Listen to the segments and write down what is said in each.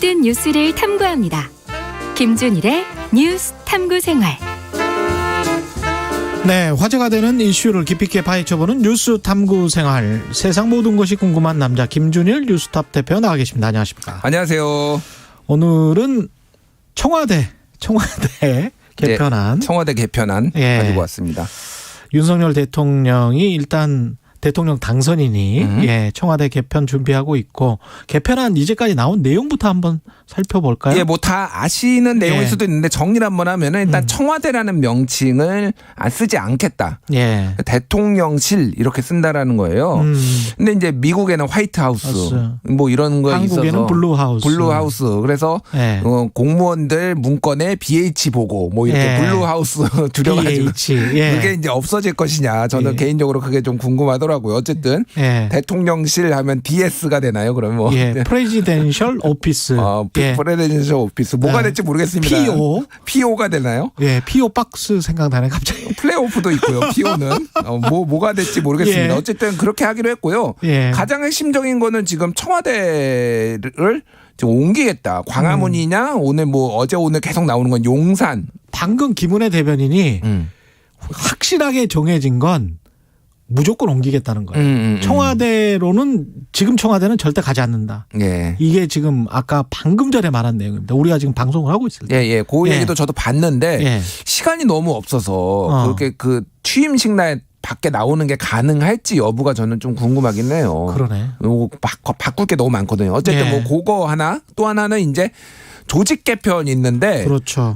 모든 뉴스를 탐구합니다. 김준일의 뉴스 탐구생활. 네, 화제가 되는 이슈를 깊이 있게 파헤쳐보는 뉴스 탐구생활. 세상 모든 것이 궁금한 남자 김준일 뉴스탑 대표 나와 계십니다. 안녕하십니까? 안녕하세요. 오늘은 청와대 개편안. 네, 청와대 개편안 가지고 왔습니다. 윤석열 대통령이 일단 대통령 당선인이 청와대 개편 준비하고 있고, 개편안 이제까지 나온 내용부터 한번 살펴볼까요? 예, 뭐 다 아시는 내용일 수도 있는데 정리를 한번 하면은 일단 청와대라는 명칭을 쓰지 않겠다. 예. 대통령실 이렇게 쓴다라는 거예요. 근데 이제 미국에는 화이트하우스 뭐 이런 거 있어서 한국에는 블루하우스. 그래서 예. 공무원들 문건에 BH 보고 뭐 이렇게 블루하우스 줄여가지고 그게 이제 없어질 것이냐. 저는 개인적으로 그게 좀 궁금하더라고요. 어쨌든 대통령실 하면 DS가 되나요? 그러면 뭐 프레지덴셜 오피스. 프레지덴셜 오피스 뭐가 될지 모르겠습니다. PO가 되나요? 예, PO 박스 생각나네 갑자기. 플레이오프도 있고요. PO는 뭐가 될지 모르겠습니다. 어쨌든 그렇게 하기로 했고요. 가장 핵심적인 거는 지금 청와대를 지금 옮기겠다. 광화문이냐 오늘 뭐 어제 오늘 계속 나오는 건 용산. 방금 김은혜 대변인이 확실하게 정해진 건 무조건 옮기겠다는 거예요. 청와대로는 지금 청와대는 절대 가지 않는다. 이게 지금 아까 방금 전에 말한 내용입니다. 우리가 지금 방송을 하고 있을 때. 그 얘기도 저도 봤는데 시간이 너무 없어서 그렇게 그 취임식 날 밖에 나오는 게 가능할지 여부가 저는 좀 궁금하긴 해요. 그러네. 바꿀 게 너무 많거든요. 어쨌든 뭐 그거 하나 또 하나는 이제 조직 개편이 있는데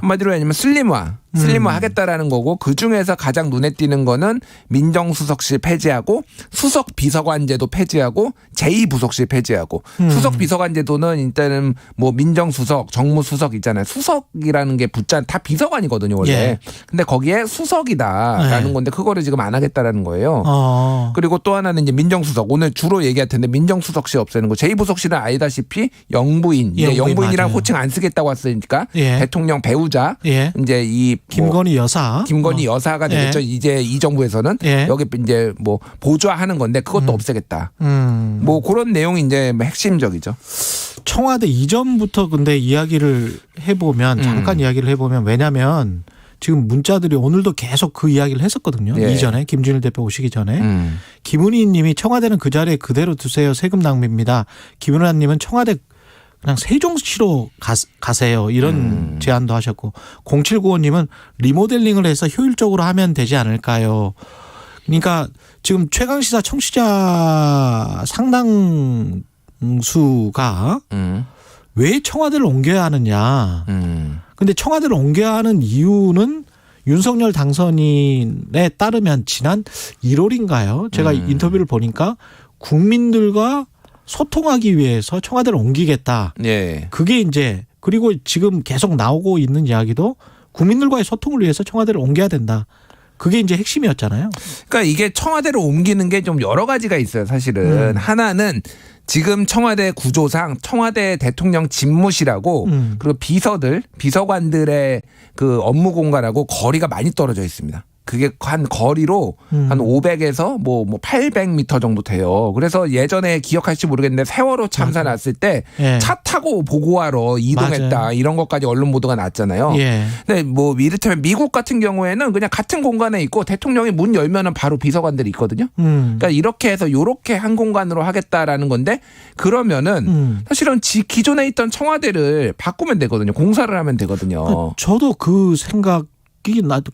한마디로 하면 슬림화 하겠다라는 거고, 그중에서 가장 눈에 띄는 거는 민정수석실 폐지하고 수석 비서관제도 폐지하고 제2부속실 폐지하고 수석 비서관제도는 일단은 뭐 민정수석, 정무수석 있잖아요. 수석이라는 게 붙자 다 비서관이거든요 원래. 근데 거기에 수석이다라는 건데 그거를 지금 안 하겠다라는 거예요. 그리고 또 하나는 이제 민정수석, 오늘 주로 얘기할 텐데 민정수석실 없애는 거. 제2부속실은 아시다시피 영부인, 영부인이랑 호칭 안 쓰겠다고 했으니까 대통령 배우자 이제 이 김건희 여사가 되겠죠. 이제 이 정부에서는 여기 이제 뭐 보좌하는 건데 그것도 없애겠다. 뭐 그런 내용이 이제 핵심적이죠. 청와대 이전부터 근데 이야기를 해보면 잠깐 이야기를 해보면, 왜냐하면 지금 문자들이 오늘도 계속 그 이야기를 했었거든요. 이전에 김준일 대표 오시기 전에 김은희 님이 청와대는 그 자리에 그대로 두세요. 세금 낭비입니다. 김은희 님은 청와대 그냥 세종시로 가세요. 이런 제안도 하셨고, 0795님은 리모델링을 해서 효율적으로 하면 되지 않을까요? 그러니까 지금 최강시사 청취자 상당수가 왜 청와대를 옮겨야 하느냐. 근데 청와대를 옮겨야 하는 이유는 윤석열 당선인에 따르면 지난 1월인가요? 제가 인터뷰를 보니까 국민들과 소통하기 위해서 청와대를 옮기겠다. 그게 이제, 그리고 지금 계속 나오고 있는 이야기도 국민들과의 소통을 위해서 청와대를 옮겨야 된다. 그게 이제 핵심이었잖아요. 그러니까 이게 청와대를 옮기는 게 좀 여러 가지가 있어요, 사실은. 하나는 지금 청와대 구조상 청와대 대통령 집무실하고 그리고 비서관들의 그 업무 공간하고 거리가 많이 떨어져 있습니다. 그게 한 거리로 한 500에서 뭐 800m 정도 돼요. 그래서 예전에 기억할지 모르겠는데 세월호 참사 났을 때 차 타고 보고하러 이동했다. 이런 것까지 언론 보도가 났잖아요. 근데 뭐 이를테면 미국 같은 경우에는 그냥 같은 공간에 있고 대통령이 문 열면은 바로 비서관들이 있거든요. 그러니까 이렇게 해서 요렇게 한 공간으로 하겠다라는 건데, 그러면은 사실은 기존에 있던 청와대를 바꾸면 되거든요. 공사를 하면 되거든요. 저도 그 생각.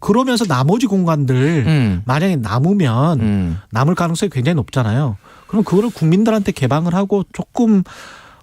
그러면서 나머지 공간들 만약에 남을 가능성이 굉장히 높잖아요. 그럼 그거를 국민들한테 개방을 하고 조금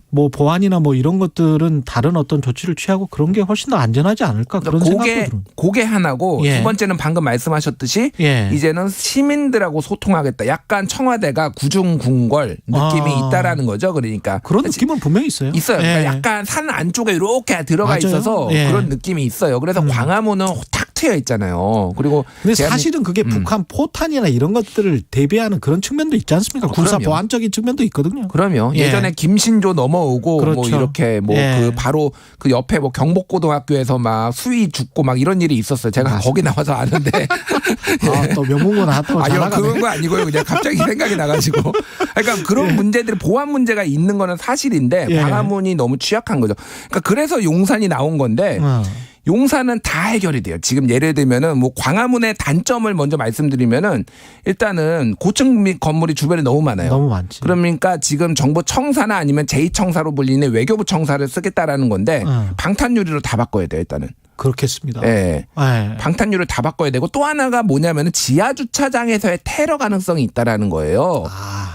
뭐 보안이나 뭐 이런 것들은 다른 어떤 조치를 취하고 그런 게 훨씬 더 안전하지 않을까, 그런 생각도 들어요. 그게 하나고 두 번째는 방금 말씀하셨듯이 이제는 시민들하고 소통하겠다. 약간 청와대가 구중궁궐 느낌이 있다라는 거죠. 그러니까 그런 느낌은 분명히 있어요. 그러니까 약간 산 안쪽에 이렇게 들어가 있어서 그런 느낌이 있어요. 그래서 광화문은 탁 트여 있잖아요. 그리고 근데 사실은 그게 북한 포탄이나 이런 것들을 대비하는 그런 측면도 있지 않습니까? 군사 그럼요. 보안적인 측면도 있거든요. 그럼요. 예. 예전에 김신조 넘어오고 그렇죠. 뭐 이렇게 뭐 예. 그 바로 그 옆에 뭐 경복고등학교에서 막 수위 죽고 막 이런 일이 있었어요. 제가 맞습니다. 거기 나와서 아는데. 아, 또 명문고 나왔다고 아니요, 잘 나가네. 그런 거 아니고요. 그냥 갑자기 생각이 나가지고. 그러니까 그런 문제들이 보안 문제가 있는 거는 사실인데 예. 광화문이 너무 취약한 거죠. 그러니까 그래서 용산이 나온 건데 용산은 다 해결이 돼요. 지금 예를 들면은 뭐 광화문의 단점을 먼저 말씀드리면은 일단은 고층 건물이 주변에 너무 많아요. 너무 많지. 그러니까 지금 정부 청사나 아니면 제2청사로 불리는 외교부 청사를 쓰겠다라는 건데 방탄유리로 다 바꿔야 돼요. 일단은. 그렇겠습니다. 예. 예. 방탄유리를 다 바꿔야 되고 또 하나가 뭐냐면은 지하 주차장에서의 테러 가능성이 있다라는 거예요.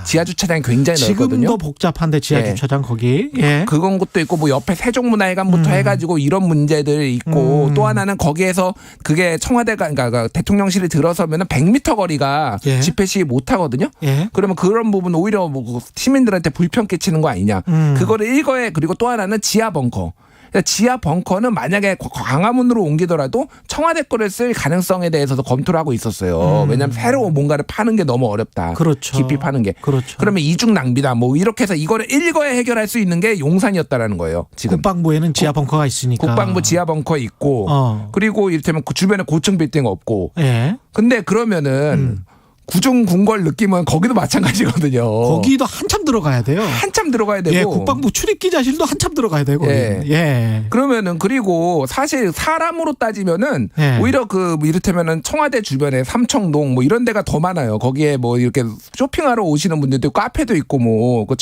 지하 주차장이 굉장히 넓거든요. 지금도 복잡한데 지하 예. 주차장 거기. 예. 그건 것도 있고 뭐 옆에 세종문화회관부터 해가지고 이런 문제들이 있고 또 하나는 거기에서 그게 청와대가 그러니까 대통령실이 들어서면은 100m 거리가 예. 집회 시위 못 하거든요. 예. 그러면 그런 부분 오히려 뭐 시민들한테 불편 끼치는 거 아니냐. 그거를 일거에 그리고 또 하나는 지하 벙커. 그러니까 지하 벙커는 만약에 광화문으로 옮기더라도 청와대 거를 쓸 가능성에 대해서도 검토를 하고 있었어요. 왜냐하면 새로 뭔가를 파는 게 너무 어렵다. 그렇죠. 깊이 파는 게. 그렇죠. 그러면 이중 낭비다. 뭐 이렇게 해서 이거를 일거에 해결할 수 있는 게 용산이었다라는 거예요. 지금. 국방부에는 지하 벙커가 있으니까. 국방부 지하 벙커 있고 그리고 이를테면 그 주변에 고층 빌딩 없고. 예. 근데 그러면은 구중 궁궐 느낌은 거기도 마찬가지거든요. 거기도 한참 들어가야 돼요. 한참 들어가야 되고. 예, 국방부 출입기자실도 한참 들어가야 되고. 예. 예. 그러면은 그리고 사실 사람으로 따지면은 예. 오히려 그 이를테면은 청와대 주변에 삼청동 뭐 이런 데가 더 많아요. 거기에 뭐 이렇게 쇼핑하러 오시는 분들도 있고 카페도 있고 뭐 그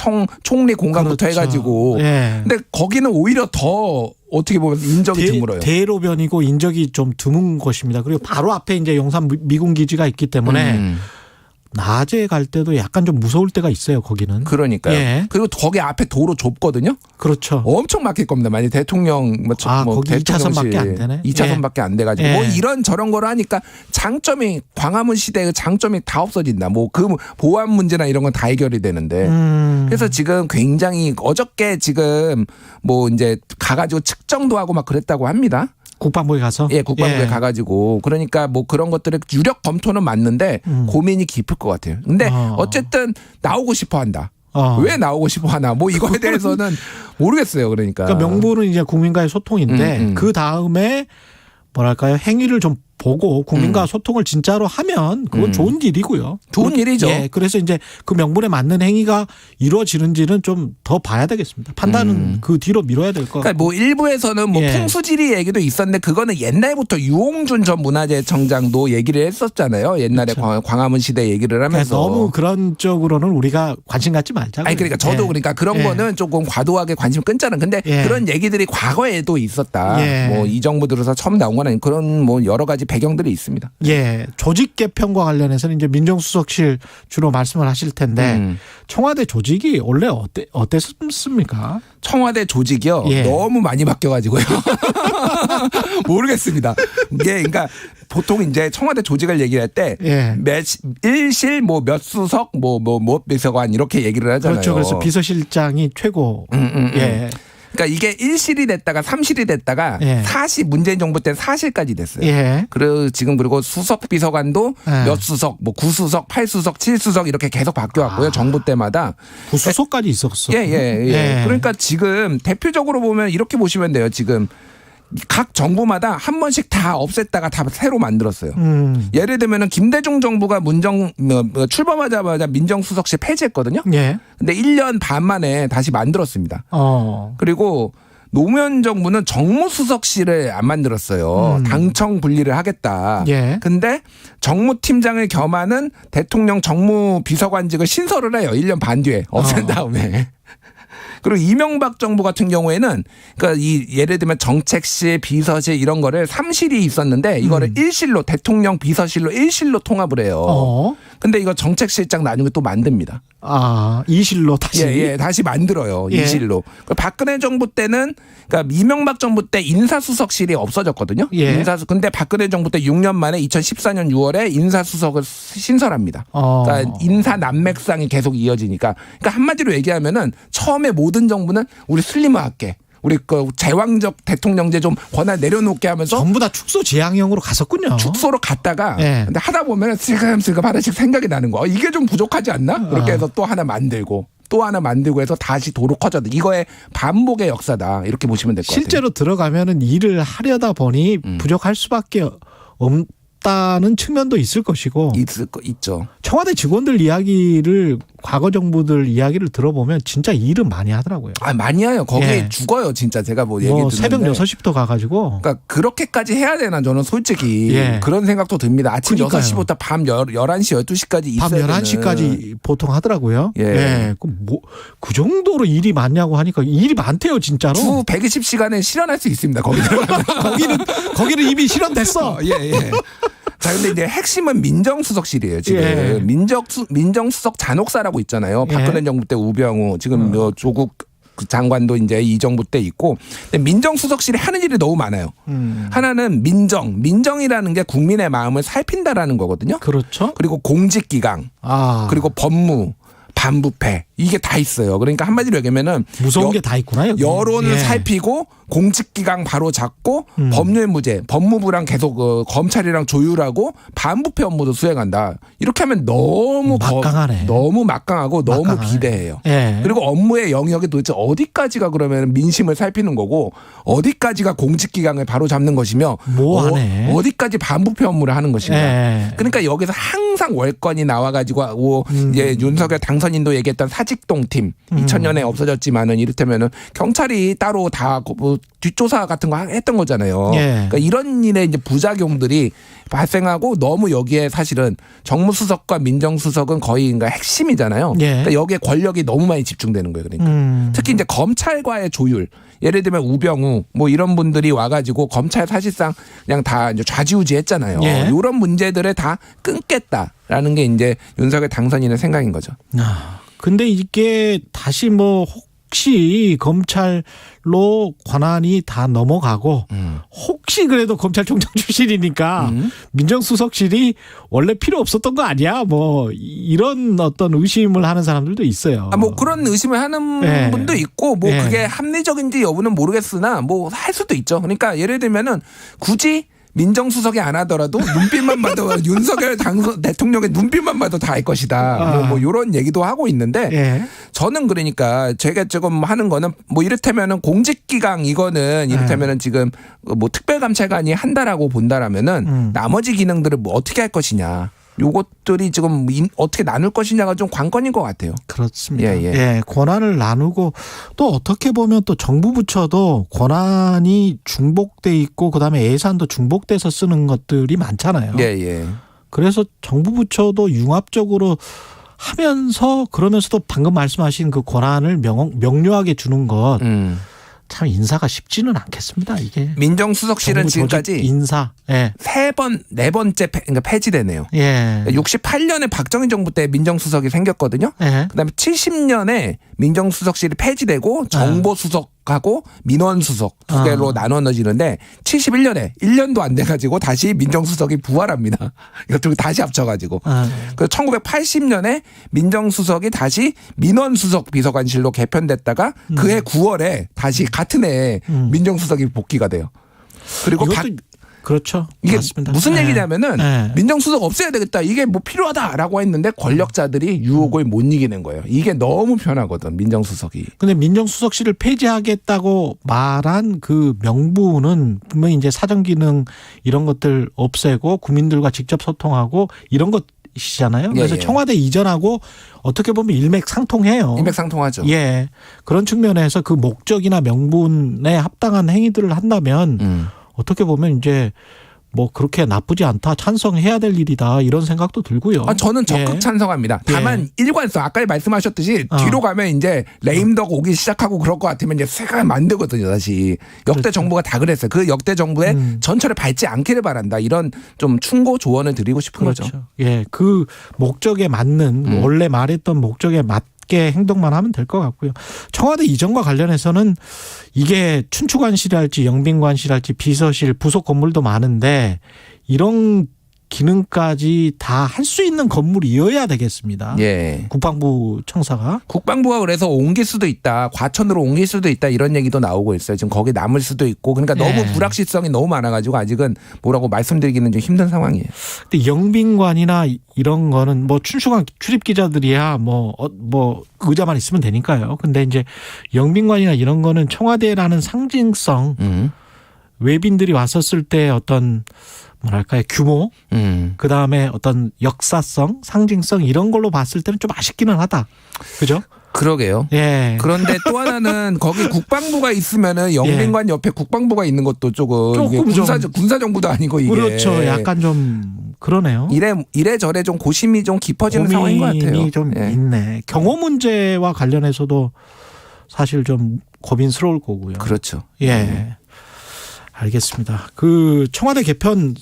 총리 공간부터 그렇죠. 해가지고. 예. 근데 거기는 오히려 더 어떻게 보면 인적이 드물어요. 대로변이고 인적이 좀 드문 곳입니다. 그리고 바로 앞에 이제 용산 미군 기지가 있기 때문에 낮에 갈 때도 약간 좀 무서울 때가 있어요. 거기는. 그러니까요. 예. 그리고 거기 앞에 도로 좁거든요. 그렇죠. 엄청 막힐 겁니다. 만약 대통령 거기 2차선밖에 안 되네. 2차선밖에 안 돼가지고 예. 뭐 이런 저런 거를 하니까 장점이 광화문 시대의 장점이 다 없어진다. 뭐 그 보안 문제나 이런 건 다 해결이 되는데 그래서 지금 굉장히 어저께 지금 뭐 이제 가가지고 측정도 하고 막 그랬다고 합니다. 국방부에 가서? 예, 국방부에 가가지고 그러니까 뭐 그런 것들의 유력 검토는 맞는데 고민이 깊을 것 같아요. 근데 어쨌든 나오고 싶어 한다. 왜 나오고 싶어 하나? 뭐 이거에 대해서는 모르겠어요. 그러니까 명분은 이제 국민과의 소통인데 그 다음에 뭐랄까요 행위를 좀 보고 국민과 소통을 진짜로 하면 그건 좋은 일이고요. 좋은 일이죠. 예, 그래서 이제 그 명분에 맞는 행위가 이루어지는지는 좀 더 봐야 되겠습니다. 판단은 그 뒤로 미뤄야 될 것 같고. 그러니까 뭐 일부에서는 뭐 예. 풍수지리 얘기도 있었는데 그거는 옛날부터 유홍준 전 문화재청장도 얘기를 했었잖아요. 옛날에 그렇죠. 광화문 시대 얘기를 하면서. 너무 그런 쪽으로는 우리가 관심 갖지 말자. 아니 그러니까 저도 예. 그러니까 그런 예. 거는 조금 과도하게 관심 끊자는. 근데 예. 그런 얘기들이 과거에도 있었다. 예. 뭐 이 정부 들어서 처음 나온 건 아닌 그런 뭐 여러 가지 배경들이 있습니다. 예, 조직 개편과 관련해서는 이제 민정수석실 주로 말씀을 하실 텐데 청와대 조직이 원래 어땠습니까? 청와대 조직이요. 예. 너무 많이 바뀌어가지고요. 모르겠습니다. 이게 그러니까 보통 이제 청와대 조직을 얘기할 때 예. 일실 뭐 몇 수석 뭐 비서관 이렇게 얘기를 하잖아요. 그렇죠. 그래서 비서실장이 최고. 예. 그러니까 이게 1실이 됐다가 3실이 됐다가 예. 4실 문재인 정부 때 4실까지 됐어요. 예. 그리고 지금 그리고 수석 비서관도 예. 몇 수석, 뭐 9수석, 8수석, 7수석 이렇게 계속 바뀌어왔고요. 정부 때마다. 부수석까지 있었어. 예. 그러니까 지금 대표적으로 보면 이렇게 보시면 돼요. 지금 각 정부마다 한 번씩 다 없앴다가 다 새로 만들었어요. 예를 들면은 김대중 정부가 출범하자마자 민정수석실 폐지했거든요. 예. 근데 1년 반 만에 다시 만들었습니다. 그리고 노무현 정부는 정무수석실을 안 만들었어요. 당청 분리를 하겠다. 예. 근데 정무팀장을 겸하는 대통령 정무비서관직을 신설을 해요. 1년 반 뒤에 없앤 다음에. 그리고 이명박 정부 같은 경우에는 그러니까 예를 들면 정책실, 비서실 이런 거를 3실이 있었는데 이거를 1실로 대통령 비서실로 1실로 통합을 해요. 근데 이거 정책실장 나중에 또 만듭니다. 2실로 다시. 예, 다시 만들어요. 예. 2실로. 박근혜 정부 때는 그러니까 이명박 정부 때 인사수석실이 없어졌거든요. 예. 근데 박근혜 정부 때 6년 만에 2014년 6월에 인사수석을 신설합니다. 그러니까 인사 난맥상이 계속 이어지니까. 그러니까 한마디로 얘기하면은 처음에 모든 정부는 우리 슬림화할게. 우리 그 제왕적 대통령제 좀 권한 내려놓게 하면서 전부 다 축소 지향형으로 갔었군요. 축소로 갔다가 예. 근데 하다 보면 슬금슬금 하나씩 생각이 나는 거. 이게 좀 부족하지 않나? 그렇게 해서 또 하나 만들고 또 하나 만들고 해서 다시 도로 커졌다. 이거의 반복의 역사다. 이렇게 보시면 될 것 같아요. 실제로 들어가면은 일을 하려다 보니 부족할 수밖에 없다는 측면도 있을 것이고 있죠. 청와대 직원들 이야기를 과거 정부들 이야기를 들어보면 진짜 일은 많이 하더라고요. 아, 많이 해요. 거기에 예. 죽어요. 진짜 제가 뭐 얘기 듣는데. 새벽 6시부터 가가지고. 그러니까 그렇게까지 해야 되나 저는 솔직히 예. 그런 생각도 듭니다. 아침 그러니까요. 6시부터 밤 11시, 12시까지 있어야 밤 11시까지 보통 하더라고요. 예. 그럼 뭐 그 정도로 일이 많냐고 하니까 일이 많대요, 진짜로. 주 120시간에 실현할 수 있습니다. 거기 들어가면. 거기는 이미 실현됐어. 예. 자, 근데 이제 핵심은 민정수석실이에요, 지금. 예. 민정수석 잔혹사라고 있잖아요. 예. 박근혜 정부 때 우병우, 지금 조국 장관도 이제 이 정부 때 있고. 근데 민정수석실이 하는 일이 너무 많아요. 하나는 민정이라는 게 국민의 마음을 살핀다라는 거거든요. 그렇죠. 그리고 공직기강, 그리고 법무, 반부패 이게 다 있어요. 그러니까 한마디로 얘기하면은 무서운 게 다 있구나. 여기. 여론을 예. 살피고 공직기강 바로 잡고 법률무제, 법무부랑 계속 검찰이랑 조율하고 반부패 업무도 수행한다. 이렇게 하면 너무 막강하네. 너무 막강하고 너무 막강하네. 비대해요. 예. 그리고 업무의 영역이 도대체 어디까지가 그러면 민심을 살피는 거고 어디까지가 공직기강을 바로 잡는 것이며 모호하네. 어디까지 반부패 업무를 하는 것인가. 예. 그러니까 여기서 항상 월권이 나와가지고 이제 윤석열 당선인도 얘기했던 사직동 팀 2000년에 없어졌지만은 이를테면은 경찰이 따로 다 뭐 뒷조사 같은 거 했던 거잖아요. 예. 그러니까 이런 일의 이제 부작용들이 발생하고 너무 여기에 사실은 정무수석과 민정수석은 거의 그러니까 핵심이잖아요. 예. 그러니까 여기에 권력이 너무 많이 집중되는 거예요. 그러니까 특히 이제 검찰과의 조율. 예를 들면 우병우 뭐 이런 분들이 와가지고 검찰 사실상 그냥 다 이제 좌지우지했잖아요. 예. 이런 문제들을 다 끊겠다라는 게 이제 윤석열 당선인의 생각인 거죠. 근데 이게 다시 뭐 혹시 검찰로 권한이 다 넘어가고 혹시 그래도 검찰총장 출신이니까 민정수석실이 원래 필요 없었던 거 아니야? 뭐 이런 어떤 의심을 하는 사람들도 있어요. 뭐 그런 의심을 하는 예. 분도 있고 뭐 예. 그게 합리적인지 여부는 모르겠으나 뭐 할 수도 있죠. 그러니까 예를 들면은 굳이 민정수석이 안 하더라도 눈빛만 봐도 윤석열 대통령의 눈빛만 봐도 다 알 것이다. 뭐 이런 얘기도 하고 있는데 예. 저는 그러니까 제가 지금 하는 거는 뭐 이를테면은 공직기강 이거는 이를테면은 지금 뭐 특별감찰관이 한다라고 본다라면은 나머지 기능들을 뭐 어떻게 할 것이냐. 요것들이 지금 어떻게 나눌 것이냐가 좀 관건인 것 같아요. 그렇습니다. 예. 예, 권한을 나누고 또 어떻게 보면 또 정부 부처도 권한이 중복돼 있고 그다음에 예산도 중복돼서 쓰는 것들이 많잖아요. 예. 그래서 정부 부처도 융합적으로 하면서 그러면서도 방금 말씀하신 그 권한을 명료하게 주는 것 참 인사가 쉽지는 않겠습니다. 이게 민정수석실은 정부 조직 지금까지 인사, 예, 네 번째 그러니까 폐지되네요. 예, 68년에 박정희 정부 때 민정수석이 생겼거든요. 예. 그다음에 70년에 민정수석실이 폐지되고 정보수석하고 민원수석 두 개로 나눠지는데 71년에 1년도 안 돼가지고 다시 민정수석이 부활합니다. 이것도 다시 합쳐가지고. 그 1980년에 민정수석이 다시 민원수석 비서관실로 개편됐다가 그해 9월에 다시 같은 해에 민정수석이 복귀가 돼요. 그리고 그렇죠. 이게 맞습니다. 무슨 얘기냐면은 예. 민정수석 없애야 되겠다. 이게 뭐 필요하다라고 했는데 권력자들이 유혹을 못 이기는 거예요. 이게 너무 편하거든 민정수석이. 근데 민정수석실을 폐지하겠다고 말한 그 명분은 분명히 이제 사정기능 이런 것들 없애고 국민들과 직접 소통하고 이런 것이잖아요. 그래서 예. 청와대 이전하고 어떻게 보면 일맥상통해요. 일맥상통하죠. 예. 그런 측면에서 그 목적이나 명분에 합당한 행위들을 한다면 어떻게 보면 이제 뭐 그렇게 나쁘지 않다, 찬성해야 될 일이다 이런 생각도 들고요. 저는 적극 찬성합니다. 다만 일관성 아까 말씀하셨듯이 뒤로 가면 이제 레임덕 오기 시작하고 그럴 것 같으면 이제 새가 만들거든요. 다시 역대 그렇죠. 정부가 다 그랬어요. 그 역대 정부의 전철을 밟지 않기를 바란다. 이런 좀 충고 조언을 드리고 싶은 그렇죠. 거죠. 예, 그 목적에 맞는 원래 말했던 목적에 맞게 행동만 하면 될 것 같고요. 청와대 이전과 관련해서는 이게 춘추관실이랄지 영빈관실이랄지 비서실 부속 건물도 많은데 이런 기능까지 다 할 수 있는 건물이어야 되겠습니다. 예. 국방부 청사가. 국방부가 그래서 옮길 수도 있다, 과천으로 옮길 수도 있다 이런 얘기도 나오고 있어요. 지금 거기 남을 수도 있고, 그러니까 너무 예. 불확실성이 너무 많아가지고 아직은 뭐라고 말씀드리기는 좀 힘든 상황이에요. 근데 영빈관이나 이런 거는 뭐 춘추관 출입 기자들이야 뭐 의자만 있으면 되니까요. 근데 이제 영빈관이나 이런 거는 청와대라는 상징성, 외빈들이 왔었을 때 어떤 뭐랄까요, 규모, 그 다음에 어떤 역사성, 상징성 이런 걸로 봤을 때는 좀 아쉽기는 하다. 그죠? 그러게요. 예. 그런데 또 하나는 거기 국방부가 있으면은 영빈관 옆에 국방부가 있는 것도 조금 이게 군사정부도 아니고 이게. 그렇죠. 약간 좀 그러네요. 이래저래 좀 고심이 좀 깊어지는 상황인 것 같아요. 고민이 좀 예. 있네. 경호 문제와 관련해서도 사실 좀 고민스러울 거고요. 그렇죠. 예. 알겠습니다. 그 청와대 개편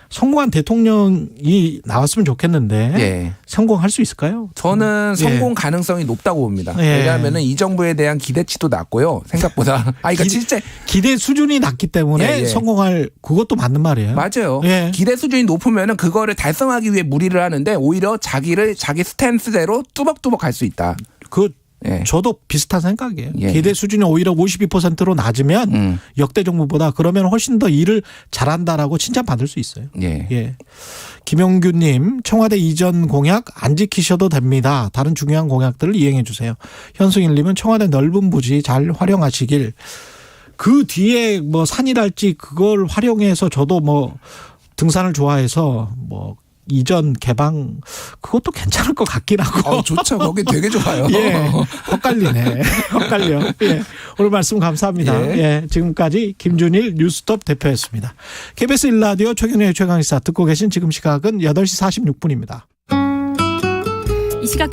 성공한 대통령이 나왔으면 좋겠는데 예. 성공할 수 있을까요? 저는 성공 가능성이 높다고 봅니다. 예. 왜냐하면은 이 정부에 대한 기대치도 낮고요. 생각보다. 그러니까 실제 기대 수준이 낮기 때문에 예. 성공할 그것도 맞는 말이에요. 맞아요. 예. 기대 수준이 높으면은 그거를 달성하기 위해 무리를 하는데 오히려 자기 스탠스대로 뚜벅뚜벅 갈 수 있다. 예. 저도 비슷한 생각이에요. 예. 기대 수준이 오히려 52%로 낮으면 역대 정부보다 그러면 훨씬 더 일을 잘한다라고 칭찬받을 수 있어요. 예. 예. 김용규님, 청와대 이전 공약 안 지키셔도 됩니다. 다른 중요한 공약들을 이행해 주세요. 현승일님은 청와대 넓은 부지 잘 활용하시길. 그 뒤에 뭐 산이랄지 그걸 활용해서 저도 뭐 등산을 좋아해서 뭐 이전 개방 그것도 괜찮을 것 같긴 하고. 좋죠. 거기 되게 좋아요. 예, 헛갈리네. 헛갈려. 예, 오늘 말씀 감사합니다. 예. 예, 지금까지 김준일 뉴스톱 대표였습니다. KBS 1라디오 최경영의 최강시사 듣고 계신 지금 시각은 8시 46분입니다. 이 시각